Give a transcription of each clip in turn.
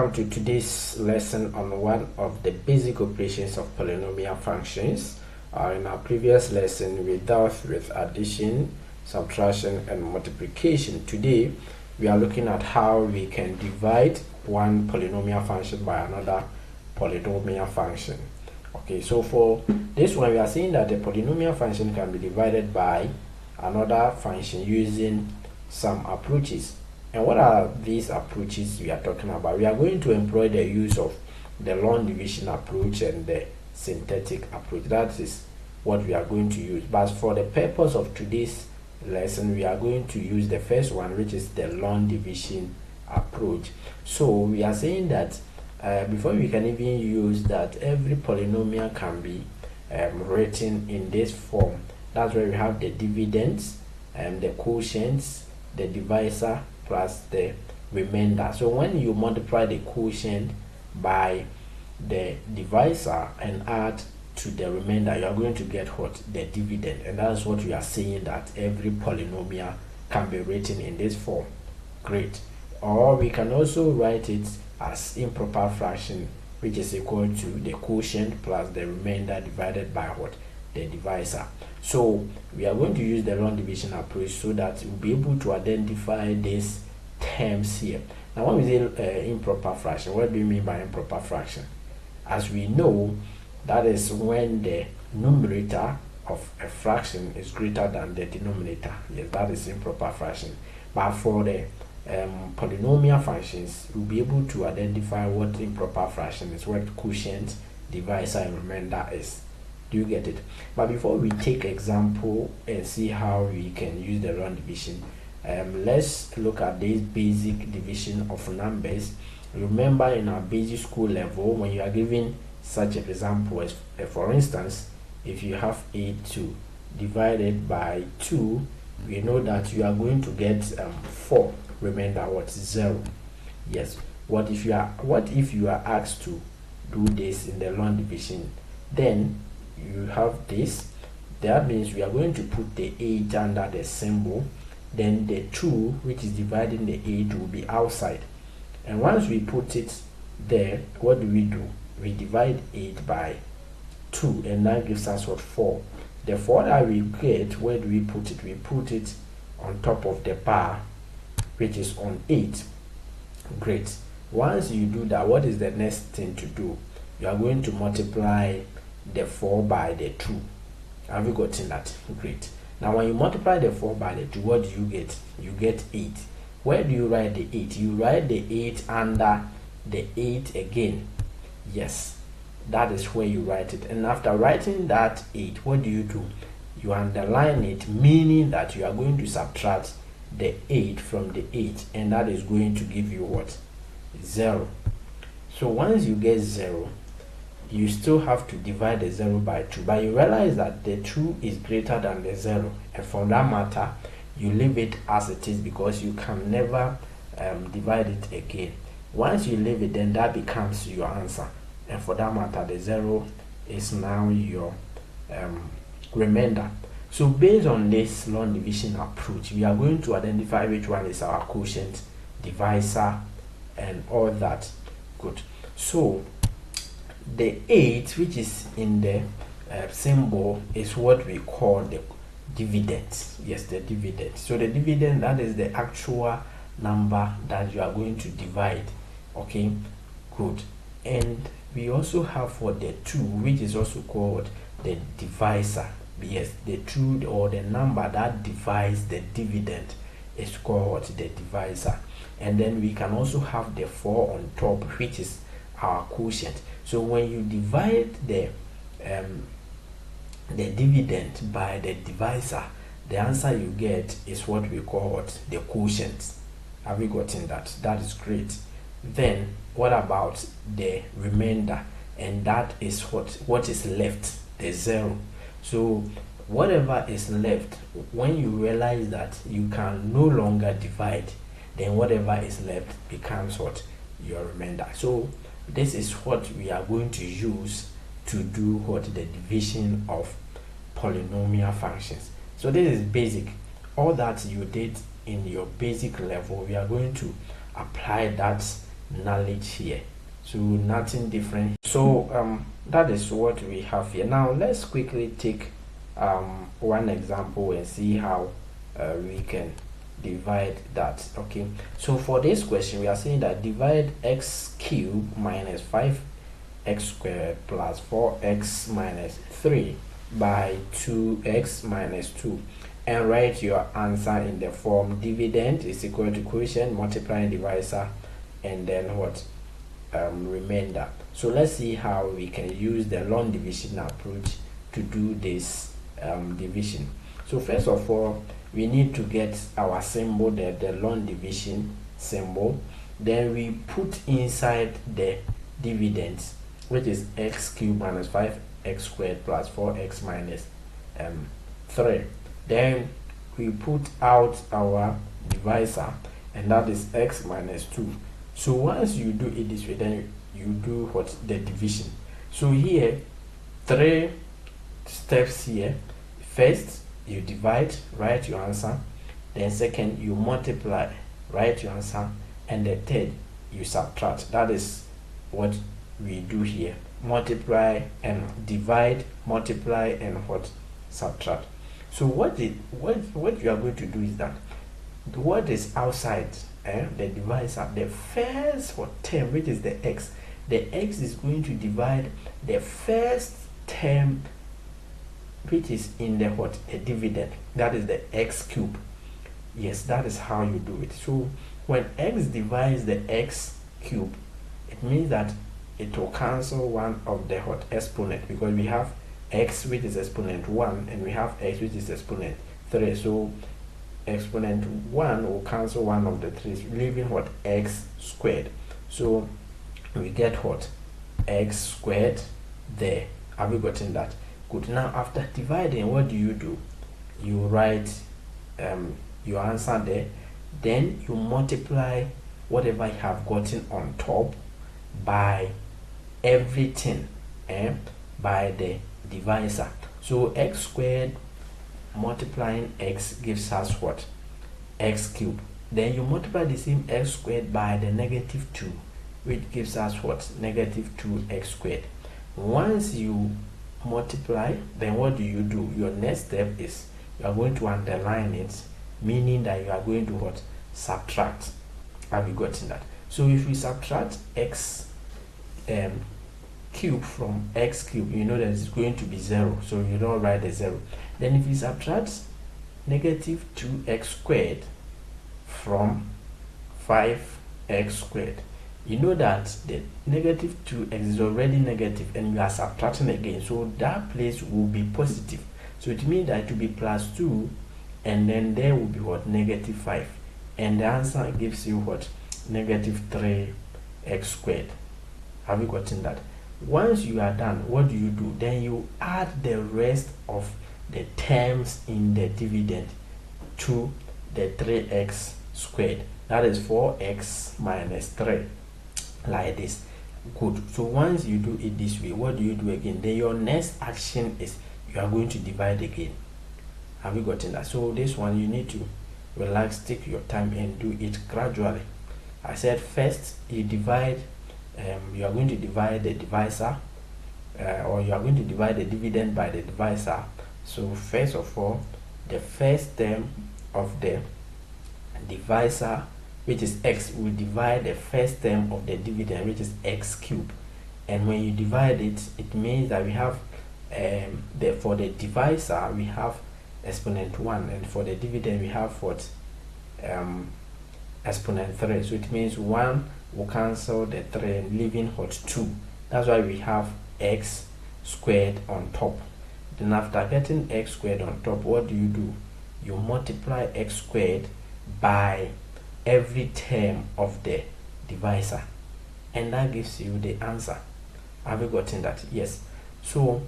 welcome to today's lesson on one of the basic operations of polynomial functions. In our previous lesson, we dealt with addition, subtraction, and multiplication. Today, we are looking at how we can divide one polynomial function by another polynomial function. Okay, so for this one, we are saying that the polynomial function can be divided by another function using some approaches. And what are these approaches we are talking about? We are going to employ the use of the long division approach and the synthetic approach. That is what we are going to use. But for the purpose of today's lesson, we are going to use the first one, which is the long division approach. So we are saying that before we can even use that, every polynomial can be written in this form. That's where we have the dividends, the quotients, the divisor, plus the remainder. So when you multiply the quotient by the divisor and add to the remainder, you are going to get what? The dividend. And that's what we are saying, that every polynomial can be written in this form. Great. Or we can also write it as improper fraction, which is equal to the quotient plus the remainder divided by what? The divisor. So we are going to use the long division approach so that we'll be able to identify these terms here. Now when we say improper fraction, what do we mean by improper fraction? As we know, that is when the numerator of a fraction is greater than the denominator. Yes, that is improper fraction. But for the polynomial functions, we'll be able to identify what improper fraction is, what quotient, divisor, and remainder is. Do you get it? But before we take example and see how we can use the long division, let's look at this basic division of numbers. Remember, in our basic school level, when you are given such an example as for instance, if you have 82 divided by 2, we know that you are going to get 4. Remember what? 0. Yes. What if you are asked to do this in the long division? Then you have this. That means we are going to put the 8 under the symbol. Then the 2, which is dividing the 8, will be outside. And once we put it there, what do? We divide 8 by 2, and that gives us what? 4. The 4 that we get, where do we put it? We put it on top of the bar, which is on 8. Great. Once you do that, what is the next thing to do? You are going to multiply the 4 by the 2. Have you gotten that? Great. Now when you multiply the 4 by the 2, what do you get? You get 8. Where do you write the 8? You write the 8 under the 8 again. Yes, that is where you write it. And after writing that 8, what do? You underline it, meaning that you are going to subtract the 8 from the 8, and that is going to give you what? 0. So once you get 0, you still have to divide the 0 by 2, but you realize that the 2 is greater than the 0, and for that matter, you leave it as it is because you can never divide it again. Once you leave it, then that becomes your answer, and for that matter, the 0 is now your remainder. So based on this long division approach, we are going to identify which one is our quotient, divisor, and all that. Good. So the 8, which is in the symbol, is what we call the dividend. Yes, the dividend. So the dividend, that is the actual number that you are going to divide. Okay, good. And we also have for the 2, which is also called the divisor. Yes, the 2 or the number that divides the dividend is called the divisor. And then we can also have the 4 on top, which is our quotient. So when you divide the dividend by the divisor, the answer you get is what we call the quotient. Have you gotten that? That is great. Then what about the remainder? And that is what is left, the 0. So whatever is left, when you realize that you can no longer divide, then whatever is left becomes what? Your remainder. So this is what we are going to use to do what? The division of polynomial functions. So this is basic. All that you did in your basic level, we are going to apply that knowledge here. So nothing different. So that is what we have here. Now let's quickly take one example and see how we can divide that. Okay, so for this question we are saying that divide x cubed minus 5x squared plus 4x minus 3 by 2x minus 2, and write your answer in the form dividend is equal to quotient multiplying divisor and then what, remainder. So let's see how we can use the long division approach to do this division. So first of all, we need to get our symbol, the long division symbol. Then we put inside the dividends, which is x cubed minus 5x squared plus 4x minus 3. Then we put out our divisor, and that is x minus 2. So once you do it this way, then you do what, the division. So here 3 steps here. First you divide, write your answer. Then second you multiply, write your answer. And the third you subtract. That is what we do here: multiply and divide, multiply and what, subtract. So what you are going to do is that what is outside the divisor, the first term, which is the x is going to divide the first term which is in the what, a dividend, that is the x cube. Yes, that is how you do it. So when x divides the x cube, it means that it will cancel one of the what, exponent, because we have x which is exponent 1 and we have x which is exponent 3. So exponent 1 will cancel one of the 3, leaving what, x squared. So we get what, x squared there. Have you gotten that? Good. Now after dividing, what do? You write your answer there. Then you multiply whatever you have gotten on top by everything by the divisor. So x squared multiplying x gives us what, x cubed. Then you multiply the same x squared by the negative 2, which gives us what, negative 2x squared. Once you multiply, then what do? Your next step is you are going to underline it, meaning that you are going to what, subtract. Have you gotten that? So if we subtract x cube from x cube, you know that it's going to be 0, so you don't write the 0. Then if you subtract negative 2x squared from 5x squared, you know that the negative 2x is already negative and you are subtracting again, so that place will be positive. So it means that it will be plus 2 and then there will be what, negative 5, and the answer gives you what, negative 3x squared. Have you gotten that? Once you are done, what do? Then you add the rest of the terms in the dividend to the 3x squared. That is 4x minus 3, like this. Good. So once you do it this way, what do again? Then your next action is you are going to divide again. Have you gotten that? So this one you need to relax, take your time and do it gradually. I said first you divide, you are going to divide the divisor, or you are going to divide the dividend by the divisor. So first of all, the first term of the divisor, which is x, will divide the first term of the dividend, which is x cubed. And when you divide it, it means that we have for the divisor we have exponent 1, and for the dividend we have what, exponent 3. So it means 1 will cancel the 3, leaving what, 2. That's why we have x squared on top. Then after getting x squared on top, what do? You multiply x squared by every term of the divisor, and that gives you the answer. Have you gotten that? Yes. So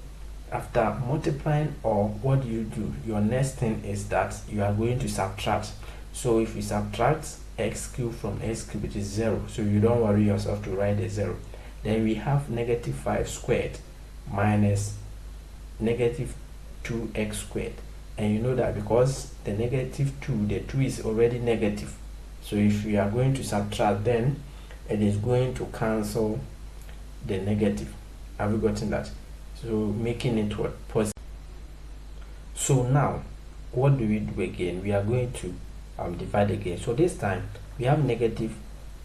after multiplying, or what do? Your next thing is that you are going to subtract. So if you subtract x cubed from x cubed, it is 0, so you don't worry yourself to write the 0. Then we have negative 5 squared minus negative 2x squared, and you know that because the negative 2, the 2 is already negative, so if we are going to subtract, then it is going to cancel the negative. Have you gotten that? So making it what? Positive. So now what do we do again? We are going to divide again. So this time we have negative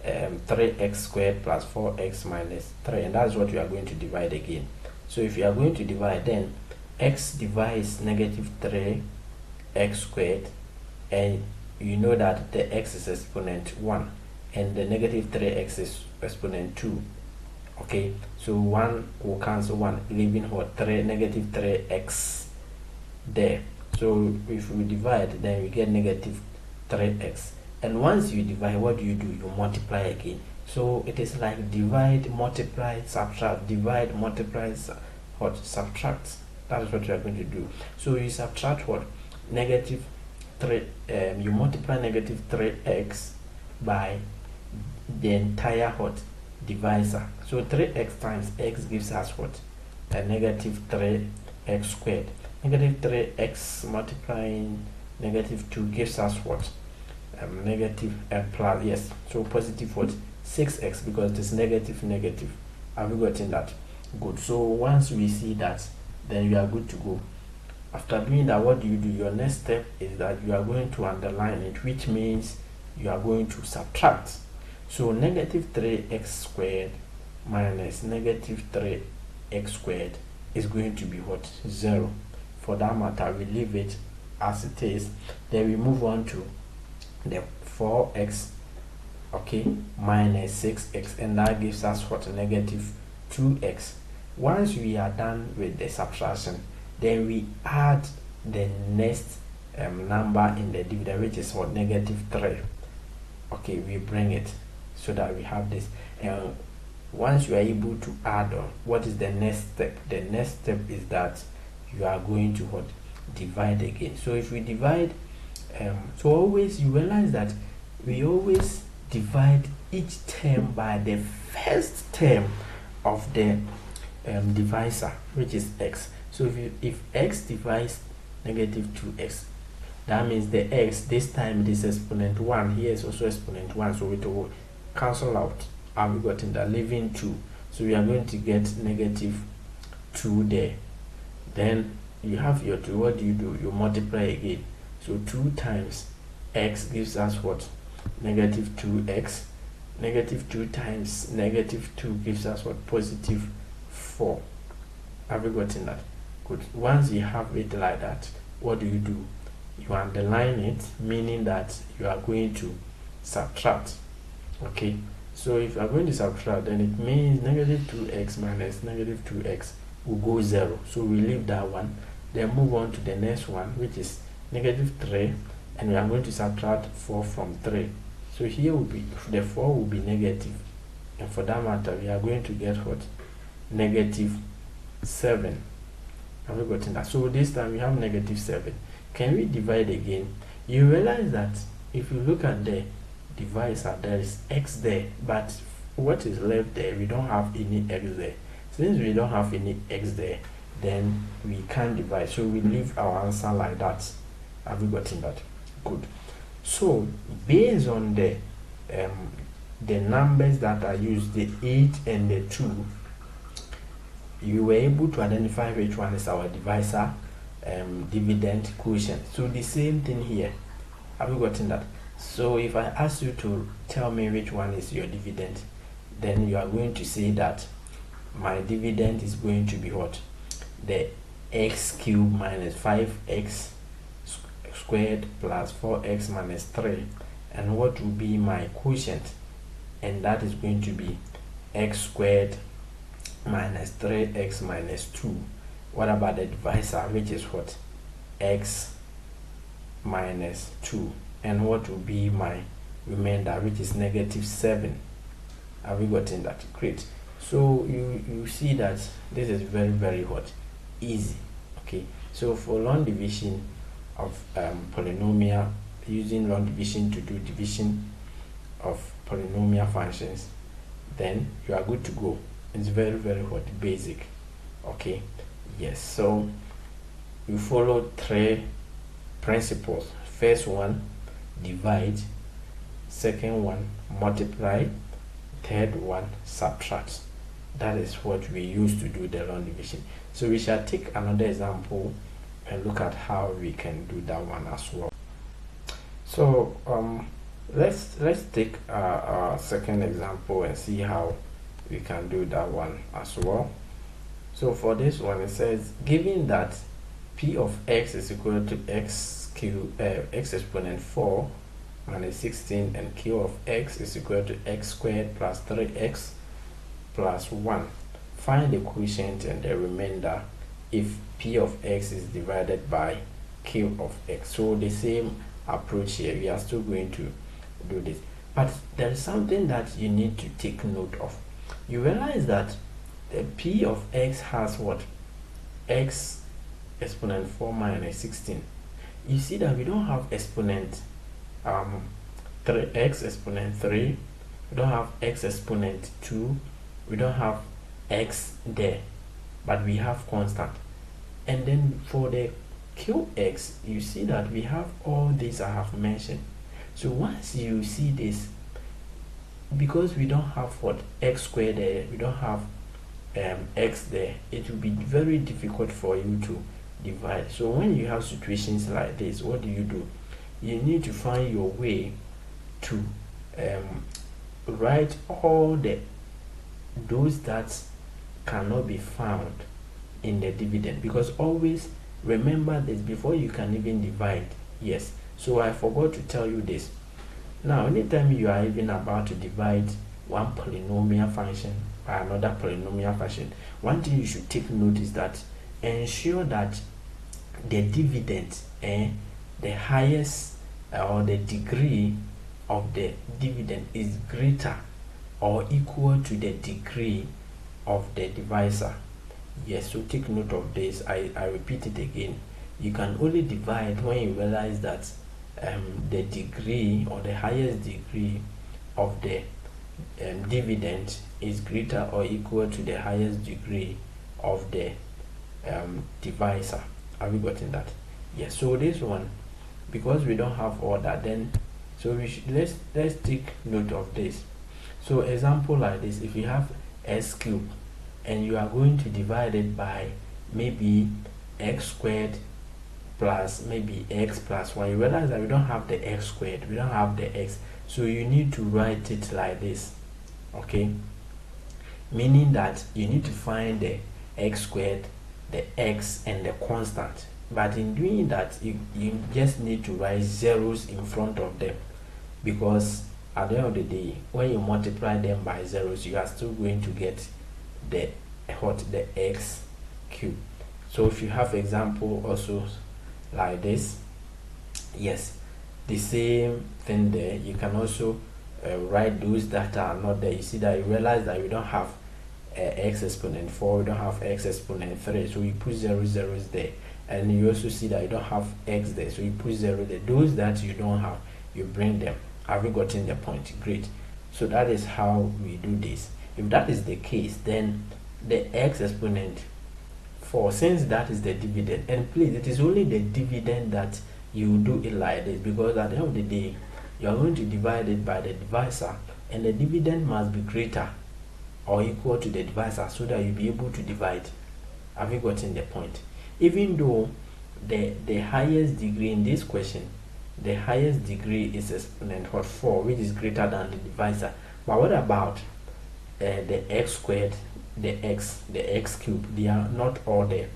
3x squared plus 4x minus 3, and that's what we are going to divide again. So if you are going to divide, then x divides negative 3x squared, and you know that the x is exponent 1 and the negative 3x is exponent 2. Okay, so 1 will cancel 1, leaving what? Negative 3x there. So if we divide, then we get negative 3x. And once you divide, what do? You multiply again. So it is like divide, multiply, subtract, divide, multiply, subtract. That is what you are going to do. So you subtract what? Negative 3, you multiply negative 3x by the entire what? Divisor. So 3x times x gives us what? A negative 3x squared. Negative 3x multiplying negative 2 gives us what? Negative plus, yes, so positive what? 6x, because it is negative negative. Have you gotten that? Good. So once we see that, then we are good to go. After doing that, what do? Your next step is that you are going to underline it, which means you are going to subtract. So negative 3x squared minus negative 3x squared is going to be what? 0. For that matter, we leave it as it is. Then we move on to the 4x, okay, minus 6x, and that gives us what? Negative 2x. Once we are done with the subtraction, then we add the next number in the dividend, which is what? Negative 3. Okay, we bring it so that we have this. And once you are able to add on, what is the next step? The next step is that you are going to what? Divide again. So if we divide, so always you realize that we always divide each term by the first term of the divisor, which is x. So if x divides negative 2x, that means the x this time it is exponent 1, here is also exponent 1, so it will cancel out. Have we gotten that? Leaving 2. So we are going to get negative 2 there. Then you have your 2. What do? You multiply again. So 2 times x gives us what? Negative 2x. Negative 2 times negative 2 gives us what? Positive 4. Have you gotten that? Good. Once you have it like that, what do? You underline it, meaning that you are going to subtract. Okay, so if you are going to subtract, then it means negative 2x minus negative 2x will go 0. So we leave that one, then move on to the next one, which is negative 3, and we are going to subtract 4 from 3. So here will be, the 4 will be negative, and for that matter we are going to get what? Negative 7. Have you gotten that? So this time we have negative 7. Can we divide again? You realize that if you look at the divisor, there is x there, but what is left there? We don't have any x there. Since we don't have any x there, then we can't divide, so we leave our answer like that. Have you gotten that? Good. So based on the numbers that are used, the 8 and the 2, you were able to identify which one is our divisor, dividend, quotient. So the same thing here. Have you gotten that? So if I ask you to tell me which one is your dividend, then you are going to say that my dividend is going to be what? The x cubed minus 5x squared plus 4x minus 3. And what will be my quotient? And that is going to be x squared minus 3x minus 2. What about the divisor, which is what? X minus 2. And what will be my remainder, which is negative 7. Have we gotten that? Great. So you see that this is very, very what? Easy. Okay, so for long division of polynomial, using long division to do division of polynomial functions, then you are good to go. It's very, very what? Basic. Okay, yes. So you follow 3 principles. First one, divide. Second one, multiply. third one subtract. That is what we use to do the long division. So we shall take another example and look at how we can do that one as well. So let's take our second example and see how we can do that one as well. So for this one, it says given that p of x is equal to x exponent 4 minus 16 and q of x is equal to x squared plus 3x plus 1. Find the quotient and the remainder if p of x is divided by q of x. So the same approach here, we are still going to do this, but there is something that you need to take note of. You realize that the p of x has what? X exponent 4 minus 16. You see that we don't have exponent 3x exponent 3, we don't have x exponent 2, we don't have x there, but we have constant. And then for the qx, you see that we have all these I have mentioned. So once you see this, because we don't have what? X squared there, we don't have x there, it will be very difficult for you to divide. So when you have situations like this, what do? You need to find your way to write all those that cannot be found in the dividend, because always remember this before you can even divide. Yes, so I forgot to tell you this. Now anytime you are even about to divide one polynomial function by another polynomial function, one thing you should take note is that ensure that the dividend and the highest or the degree of the dividend is greater or equal to the degree of the divisor. Yes, so take note of this. I repeat it again. You can only divide when you realize that the degree or the highest degree of the dividend is greater or equal to the highest degree of the divisor. Have you gotten that? Yes. So this one, because we don't have all that, then so let's take note of this. So example like this, if you have x cubed and you are going to divide it by maybe x squared plus maybe x plus 1, you realize that we don't have the x squared, we don't have the x, so you need to write it like this. Okay, meaning that you need to find the x squared, the x, and the constant. But in doing that, you just need to write zeros in front of them, because at the end of the day, when you multiply them by zeros, you are still going to get the x cubed. So if you have example also like this, yes, the same thing there, you can also write those that are not there. You see that you realize that we don't have x exponent 4, we don't have x exponent 3, so you put zeros there. And you also see that you don't have x there, so you put 0 there. Those that you don't have, you bring them. Have you gotten the point? Great. So that is how we do this. If that is the case, then the x exponent 4, since that is the dividend, and please, it is only the dividend that you do it like this, because at the end of the day, you are going to divide it by the divisor, and the dividend must be greater or equal to the divisor so that you'll be able to divide. Have you gotten the point? Even though the highest degree in this question, the highest degree is exponent 4, which is greater than the divisor. But what about the x squared, the x cubed? They are not all there,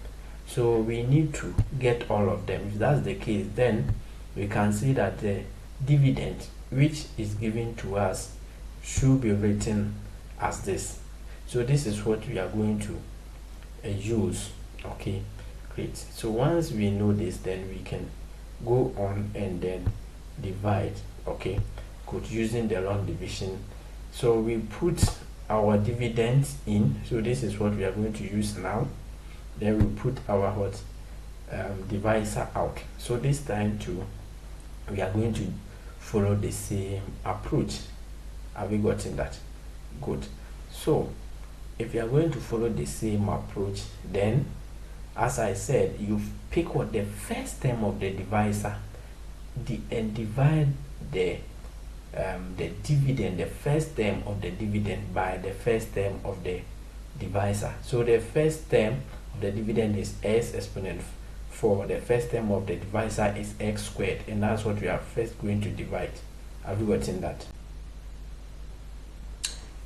so we need to get all of them. If that's the case, then we can see that the dividend which is given to us should be written as this. So this is what we are going to use. Okay, great. So once we know this, then we can go on and then divide. Okay, good, using the long division. So we put our dividends in, so this is what we are going to use now. Then we put our divisor out. So this time too, we are going to follow the same approach. Have you gotten that? Good. So if you are going to follow the same approach, then as I said, you pick what the first term of the divisor and divide the the dividend, the first term of the dividend by the first term of the divisor. So the first term of the dividend is x exponent 4. The first term of the divisor is x squared, and that's what we are first going to divide. Have you gotten that?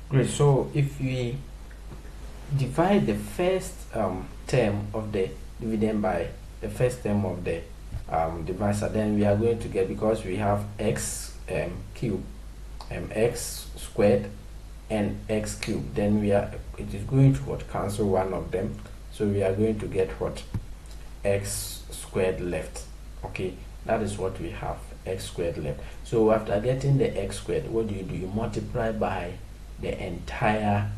Great. So if we divide the first term of the dividend by the first term of the divisor, then we are going to get, because we have x cubed, x squared and x cubed, then it is going to cancel one of them, so we are going to get what? X squared left. Okay, that is what we have, x squared left. So after getting the x squared, what do? You multiply by the entire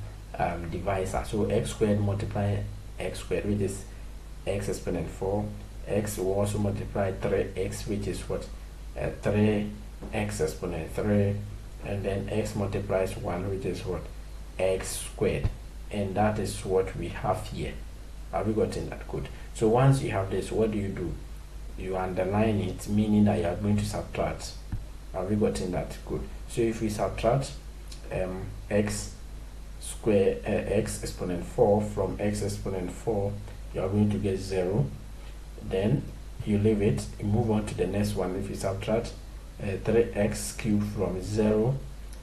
divisor. So x squared multiply x squared, which is x exponent 4. X will also multiply 3x, which is what? 3x exponent 3, and then x multiplies 1, which is what? X squared. And that is what we have here. Have we gotten that? Good. So once you have this, what do? You underline it, meaning that you are going to subtract. Have we gotten that? Good. So if we subtract x square x exponent 4 from x exponent 4, you are going to get 0. Then you leave it, you move on to the next one. If you subtract 3x cubed from 0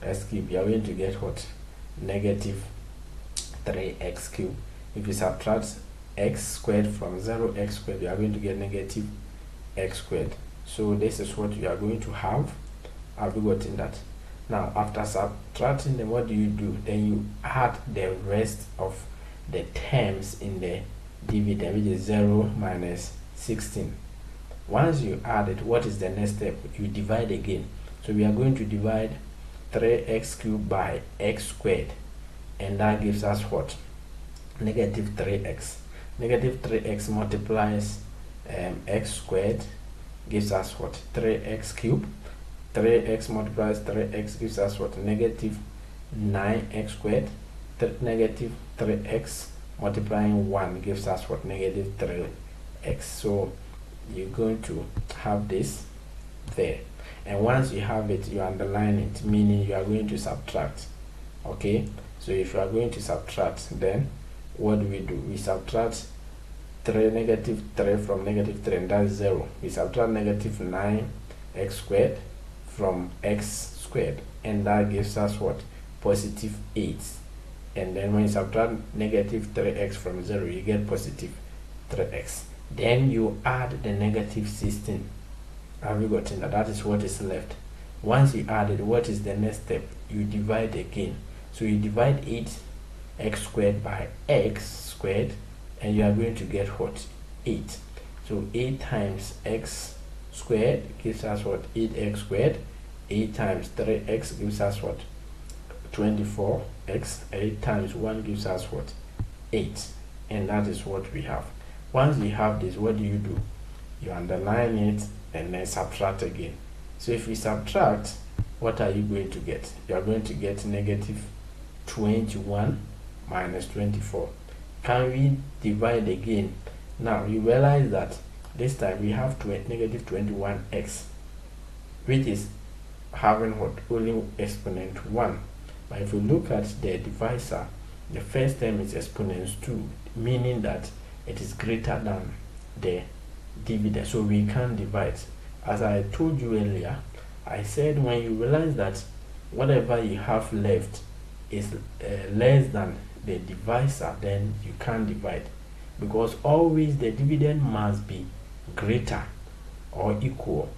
x cubed, you are going to get what? Negative 3x cubed. If you subtract x squared from 0 x squared, you are going to get negative x squared. So this is what you are going to have. Have you gotten that? Now after subtracting them, what do? Then you add the rest of the terms in the dividend, which is 0 minus 16. Once you add it, what is the next step? You divide again. So we are going to divide 3x cubed by x squared, and that gives us what? Negative 3x. Negative 3x multiplies x squared, gives us what? 3x cubed. 3x multiplies 3x gives us what? Negative 9x squared. Negative 3x multiplying 1 gives us what? Negative 3x. So you're going to have this there, and once you have it, you underline it, meaning you are going to subtract. Okay, so if you are going to subtract, then what do? We subtract negative 3 from negative 3, and that's 0. We subtract negative 9x squared from x squared, and that gives us what? Positive 8. And then when you subtract negative 3x from 0, you get positive 3x. Then you add the negative 16. Have you gotten that? That is what is left. Once you add it, what is the next step? You divide again. So you divide 8x squared by x squared, and you are going to get what? 8. So 8 times x squared gives us what? 8x squared. 8 times 3x gives us what? 24x. 8 times 1 gives us what? 8. And that is what we have. Once you have this, what do? You underline it and then subtract again. So if we subtract, what are you going to get? You are going to get negative 21 minus 24. Can we divide again? Now you realize that this time we have negative 21x, which is having what? Only exponent 1. But if you look at the divisor, the first term is exponent 2, meaning that it is greater than the dividend, so we can't divide. As I told you earlier, I said when you realize that whatever you have left is less than the divisor, then you can't divide, because always the dividend must be greater or equal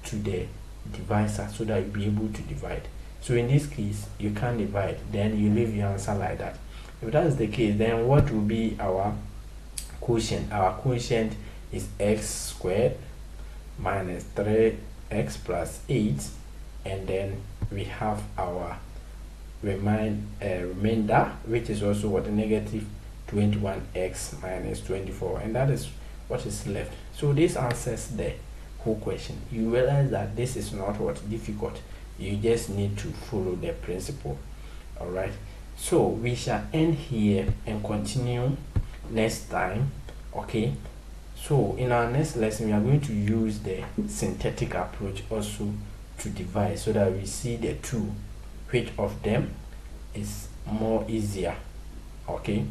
to the divisor so that you'll be able to divide. So in this case, you can't divide, then you leave your answer like that. If that is the case, then what will be our quotient? Our quotient is x squared minus 3x plus 8, and then we have our remainder, which is also what? Negative 21x minus 24, and that is what is left. So this answers the whole question. You realize that this is not what? Difficult. You just need to follow the principle. All right, so we shall end here and continue next time. Okay, so in our next lesson we are going to use the synthetic approach also to divide so that we see the two, which of them is more easier. Okay,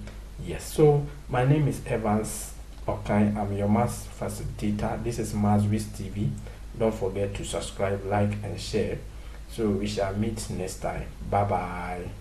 yes. So my name is Evans Okay, I'm your maths facilitator. This is Maths with TV. Don't forget to subscribe, like, and share. So we shall meet next time. Bye bye.